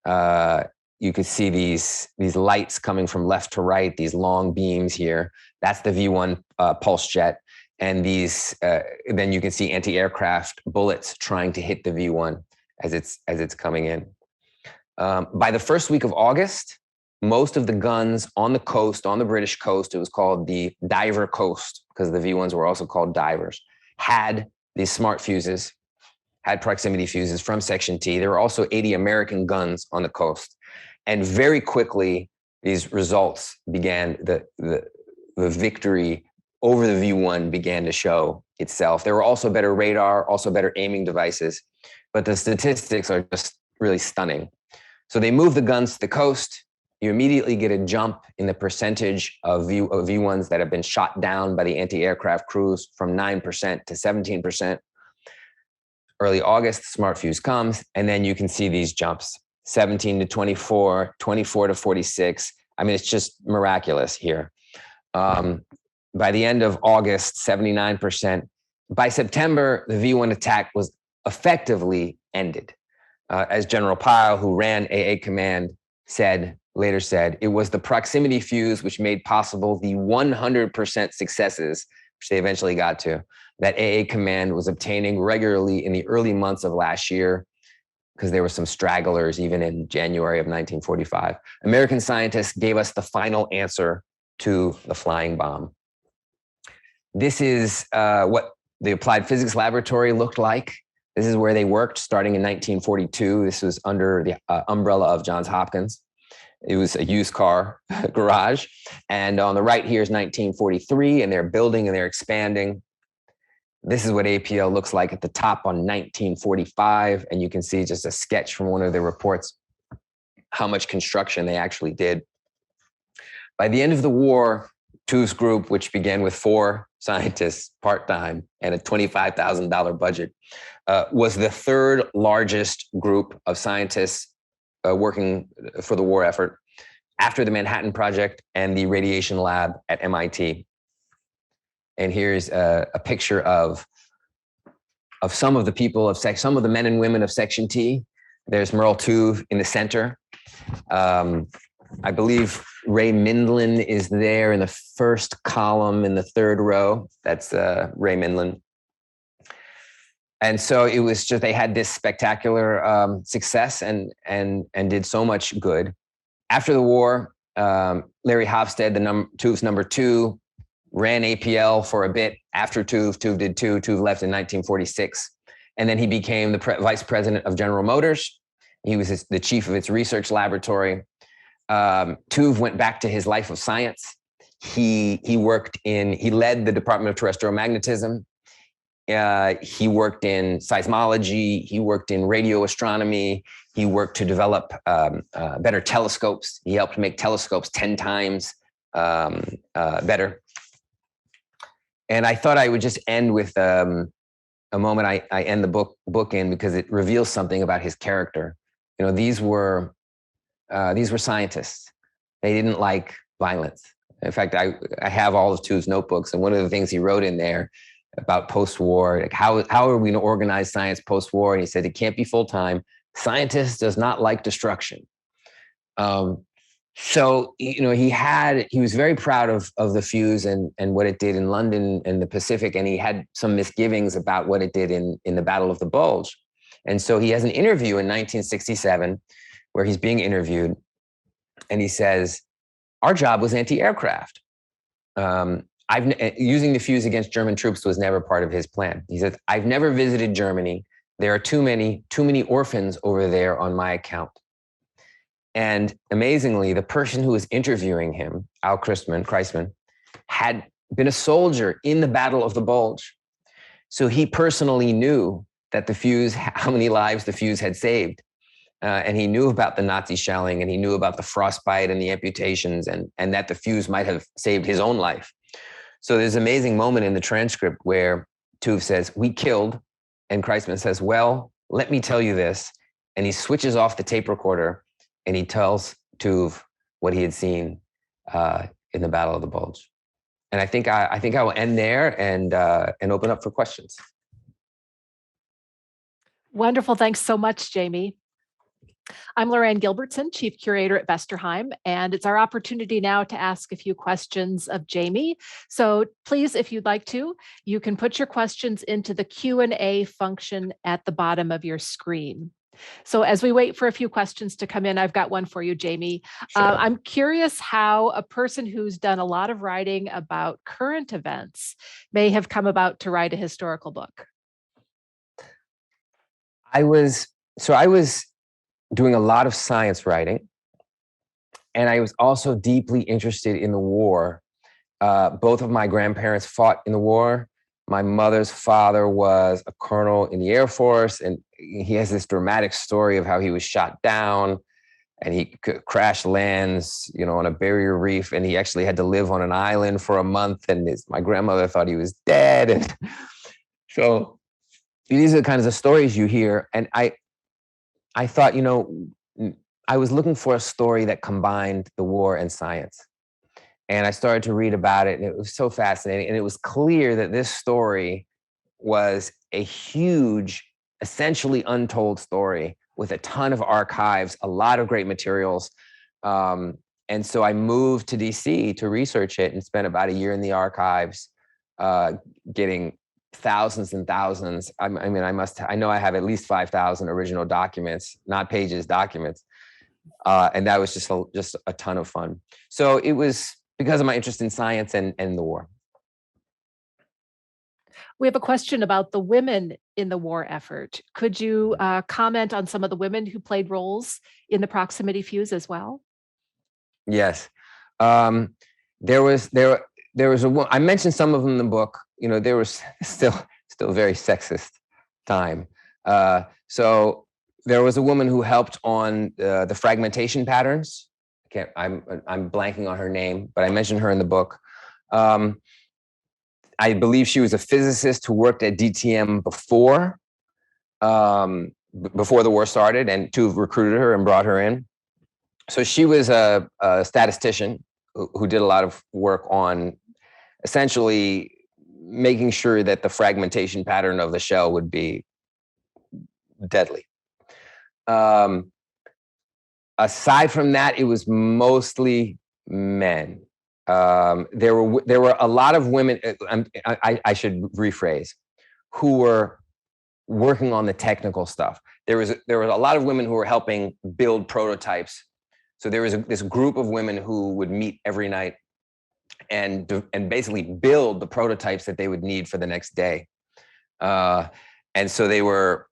Speaker 4: You could see these lights coming from left to right, these long beams here. That's the V1 pulse jet. And these, then you can see anti-aircraft bullets trying to hit the V1 as it's coming in. By the first week of August, most of the guns on the coast, on the British coast, it was called the diver coast because the V1s were also called divers, had these smart fuses, had proximity fuses from Section T. There were also 80 American guns on the coast. And very quickly, these results began, the victory over the V1 began to show itself. There were also better radar, also better aiming devices, but the statistics are just really stunning. So they move the guns to the coast. You immediately get a jump in the percentage of V1s that have been shot down by the anti-aircraft crews from 9% to 17%. Early August, the smart fuse comes, and then you can see these jumps, 17 to 24, 24 to 46. I mean, it's just miraculous here. By the end of August, 79%. By September, the V1 attack was effectively ended. As General Pyle, who ran AA Command, later said, it was the proximity fuse which made possible the 100% successes, which they eventually got to, that AA Command was obtaining regularly in the early months of last year, because there were some stragglers even in January of 1945. American scientists gave us the final answer to the flying bomb. This is what the Applied Physics Laboratory looked like. This is where they worked starting in 1942. This was under the umbrella of Johns Hopkins. It was a used car garage. And on the right here is 1943, and they're building and they're expanding. This is what APL looks like at the top on 1945. And you can see just a sketch from one of their reports, how much construction they actually did. By the end of the war, Tuve's group, which began with 4 scientists part-time and a $25,000 budget, was the third largest group of scientists working for the war effort after the Manhattan Project and the radiation lab at MIT. And here's a picture of some of the people some of the men and women of Section T. There's Merle Tube in the center. I believe Ray Mindlin is there in the first column in the third row. That's Ray Mindlin. And so it was just, they had this spectacular success and did so much good. After the war, Larry Hofstede, Tuve's number 2, ran APL for a bit after Tuve. Tuve did too. Tuve left in 1946. And then he became the vice president of General Motors. He was the chief of its research laboratory. Tuve went back to his life of science. He led the Department of Terrestrial Magnetism. He worked in seismology. He worked in radio astronomy. He worked to develop better telescopes. He helped make telescopes 10 times better. And I thought I would just end with a moment I end the book in, because it reveals something about his character. You know, these were scientists. They didn't like violence. In fact, I have all of Tuve's notebooks, and one of the things he wrote in there about post-war, like how are we going to organize science post-war? And he said, it can't be full-time. Scientist does not like destruction. So, you know, he was very proud of the fuse and what it did in London and the Pacific, and he had some misgivings about what it did in the Battle of the Bulge. And so he has an interview in 1967 where he's being interviewed, and he says, our job was anti-aircraft. Using the fuse against German troops was never part of his plan. He said, I've never visited Germany. There are too many orphans over there on my account. And amazingly, the person who was interviewing him, Al Kreisman, had been a soldier in the Battle of the Bulge. So he personally knew that the fuse, how many lives the fuse had saved. And he knew about the Nazi shelling, and he knew about the frostbite and the amputations, and that the fuse might have saved his own life. So there's an amazing moment in the transcript where Tuve says, we killed, and Kreisman says, well, let me tell you this. And he switches off the tape recorder and he tells Tuve what he had seen in the Battle of the Bulge. And I think I will end there and open up for questions.
Speaker 5: Wonderful. Thanks so much, Jamie. I'm Lorraine Gilbertson, Chief Curator at Vesterheim, and it's our opportunity now to ask a few questions of Jamie. So please, if you'd like to, you can put your questions into the Q&A function at the bottom of your screen. So as we wait for a few questions to come in, I've got one for you, Jamie.
Speaker 4: Sure.
Speaker 5: I'm curious how a person who's done a lot of writing about current events may have come about to write a historical book.
Speaker 4: I was doing a lot of science writing, and I was also deeply interested in the war. Both of my grandparents fought in the war. My mother's father was a colonel in the Air Force, and he has this dramatic story of how he was shot down and he crash lands, on a barrier reef, and he actually had to live on an island for a month, and my grandmother thought he was dead. And so these are the kinds of stories you hear. And I thought, I was looking for a story that combined the war and science. And I started to read about it, and it was so fascinating. And it was clear that this story was a huge, essentially untold story with a ton of archives, a lot of great materials. And so I moved to DC to research it and spent about a year in the archives, getting thousands and thousands. I know I have at least 5,000 original documents, not pages, documents. And that was just a ton of fun. So it was because of my interest in science and the war.
Speaker 5: We have a question about the women in the war effort. Could you comment on some of the women who played roles in the proximity fuse as well?
Speaker 4: Yes. There was a woman. I mentioned some of them in the book. There was still a very sexist time. So there was a woman who helped on the fragmentation patterns. I'm blanking on her name, but I mentioned her in the book. I believe she was a physicist who worked at DTM before the war started, and Tuve recruited her and brought her in. So she was a statistician who did a lot of work on essentially making sure that the fragmentation pattern of the shell would be deadly. Aside from that, it was mostly men. There were a lot of women. I should rephrase, who were working on the technical stuff. There was a lot of women who were helping build prototypes. So there was this group of women who would meet every night and basically build the prototypes that they would need for the next day. And so they were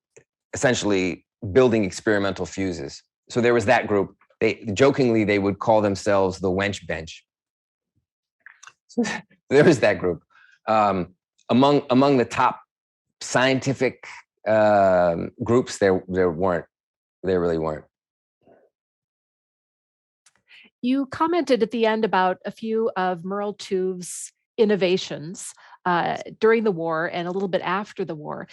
Speaker 4: essentially building experimental fuses. So there was that group. Jokingly, they would call themselves the wench bench. So there was that group. Among the top scientific groups, there really weren't.
Speaker 5: You commented at the end about a few of Merle Tube's innovations during the war and a little bit after the war.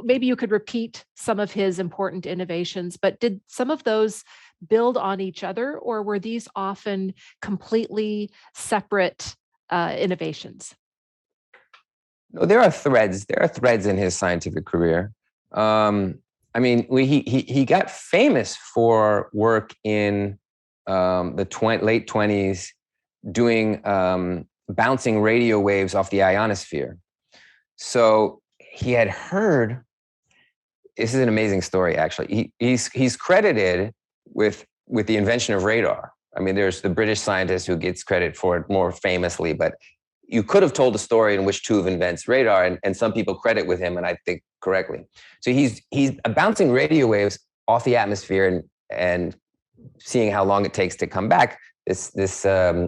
Speaker 5: Maybe you could repeat some of his important innovations, but did some of those build on each other, or were these often completely separate innovations?
Speaker 4: No, there are threads. There are threads in his scientific career. He got famous for work in the late 20s, doing bouncing radio waves off the ionosphere. So he had heard. This is an amazing story, actually. He's credited with the invention of radar. There's the British scientist who gets credit for it more famously, but you could have told a story in which Tuve invents radar, and some people credit with him, and I think correctly. So he's bouncing radio waves off the atmosphere and seeing how long it takes to come back. This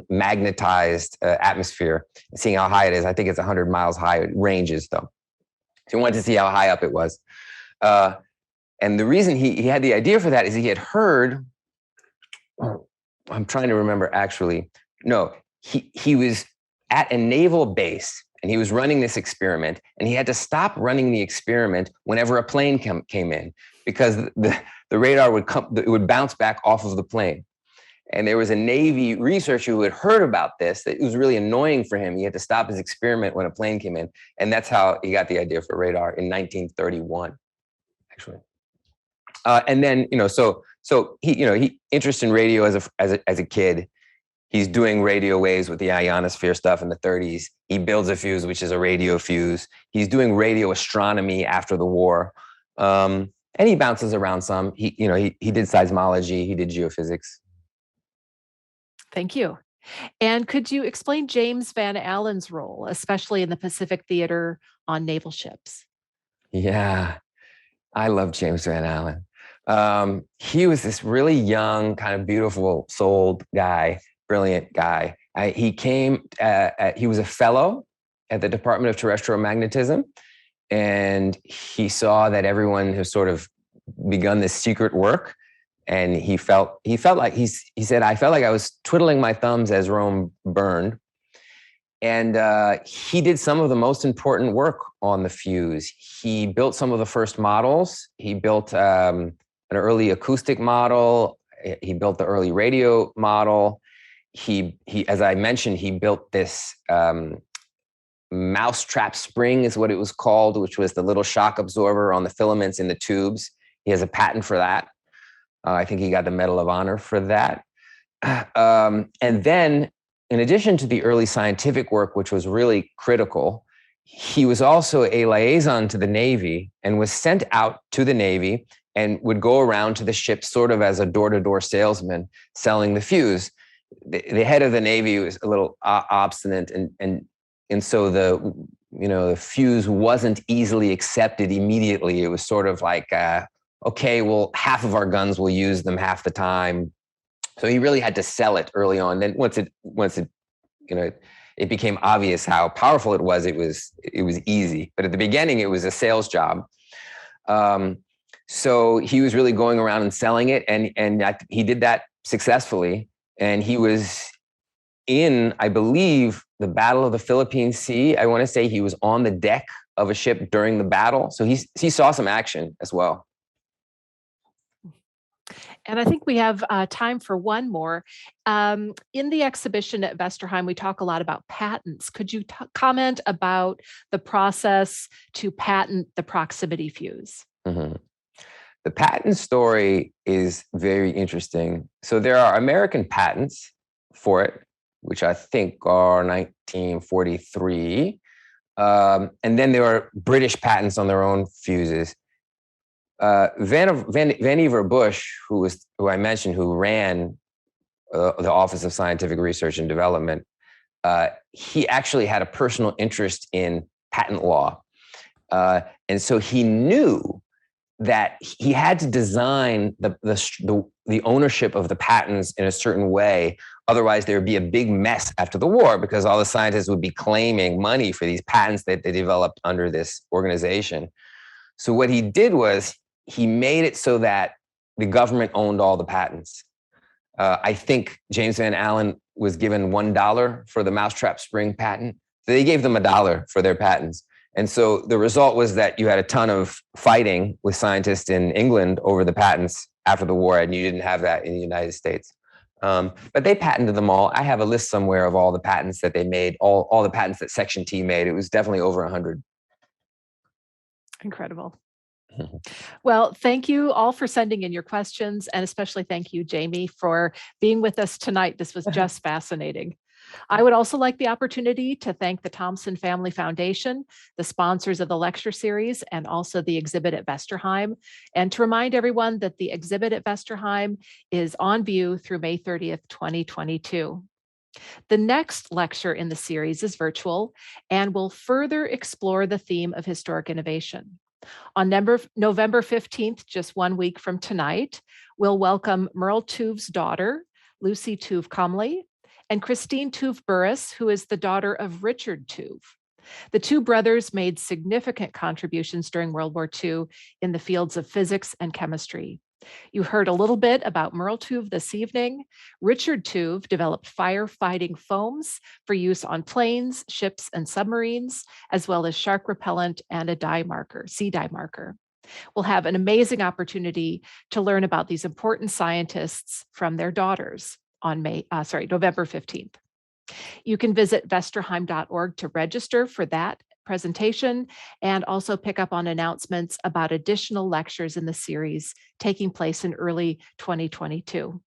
Speaker 4: magnetized atmosphere, seeing how high it is. I think it's 100 miles high. It ranges though. So he wanted to see how high up it was. And the reason he had the idea for that is he had heard. I'm trying to remember actually. No, he was at a naval base and he was running this experiment, and he had to stop running the experiment whenever a plane came in, because the radar would bounce back off of the plane. And there was a Navy researcher who had heard about this, that it was really annoying for him. He had to stop his experiment when a plane came in. And that's how he got the idea for radar in 1931, actually. And then, so he interested in radio as a kid. He's doing radio waves with the ionosphere stuff in the 30s. He builds a fuse, which is a radio fuse. He's doing radio astronomy after the war. And he bounces around some. He did seismology, he did geophysics.
Speaker 5: Thank you. And could you explain James Van Allen's role, especially in the Pacific Theater on naval ships?
Speaker 4: Yeah, I love James Van Allen. He was this really young, kind of beautiful souled guy, brilliant guy. He was a fellow at the Department of Terrestrial Magnetism, and he saw that everyone has sort of begun this secret work. And he felt like, he said, I felt like I was twiddling my thumbs as Rome burned. And he did some of the most important work on the fuse. He built some of the first models. He built an early acoustic model. He built the early radio model. He, as I mentioned, he built this mousetrap spring is what it was called, which was the little shock absorber on the filaments in the tubes. He has a patent for that. I think he got the Medal of Honor for that. And then, in addition to the early scientific work, which was really critical, he was also a liaison to the Navy and was sent out to the Navy and would go around to the ships sort of as a door-to-door salesman selling the fuse. The head of the Navy was a little obstinate, and so the fuse wasn't easily accepted immediately. It was sort of like, okay, well, half of our guns will use them half the time. So he really had to sell it early on. Then once it became obvious how powerful it was easy. But at the beginning, it was a sales job. So he was really going around and selling it, and he did that successfully. And he was in, I believe, the Battle of the Philippine Sea. I want to say he was on the deck of a ship during the battle. So he saw some action as well.
Speaker 5: And I think we have time for one more. In the exhibition at Vesterheim, we talk a lot about patents. Could you comment about the process to patent the proximity fuse?
Speaker 4: Mm-hmm. The patent story is very interesting. So there are American patents for it, which I think are 1943. And then there are British patents on their own fuses. Vannevar Bush, who I mentioned, who ran the Office of Scientific Research and Development, he actually had a personal interest in patent law. And so he knew that he had to design the ownership of the patents in a certain way. Otherwise, there would be a big mess after the war, because all the scientists would be claiming money for these patents that they developed under this organization. So what he did was he made it so that the government owned all the patents. I think James Van Allen was given $1 for the mousetrap spring patent. So they gave them $1 for their patents. And so the result was that you had a ton of fighting with scientists in England over the patents after the war, and you didn't have that in the United States. But they patented them all. I have a list somewhere of all the patents that they made, all the patents that Section T made. It was definitely over 100.
Speaker 5: Incredible. Well, thank you all for sending in your questions, and especially thank you, Jamie, for being with us tonight. This was just fascinating. I would also like the opportunity to thank the Thompson Family Foundation, the sponsors of the lecture series, and also the exhibit at Vesterheim, and to remind everyone that the exhibit at Vesterheim is on view through May 30th, 2022. The next lecture in the series is virtual and will further explore the theme of historic innovation. On November 15th, just 1 week from tonight, we'll welcome Merle Tube's daughter, Lucy Tuve Comley, and Christine Tuve Burris, who is the daughter of Richard Tuve. The two brothers made significant contributions during World War II in the fields of physics and chemistry. You heard a little bit about Merle Tube this evening. Richard Tube developed firefighting foams for use on planes, ships, and submarines, as well as shark repellent and a dye marker, sea dye marker. We'll have an amazing opportunity to learn about these important scientists from their daughters on November 15th. You can visit vesterheim.org to register for that presentation and also pick up on announcements about additional lectures in the series taking place in early 2022.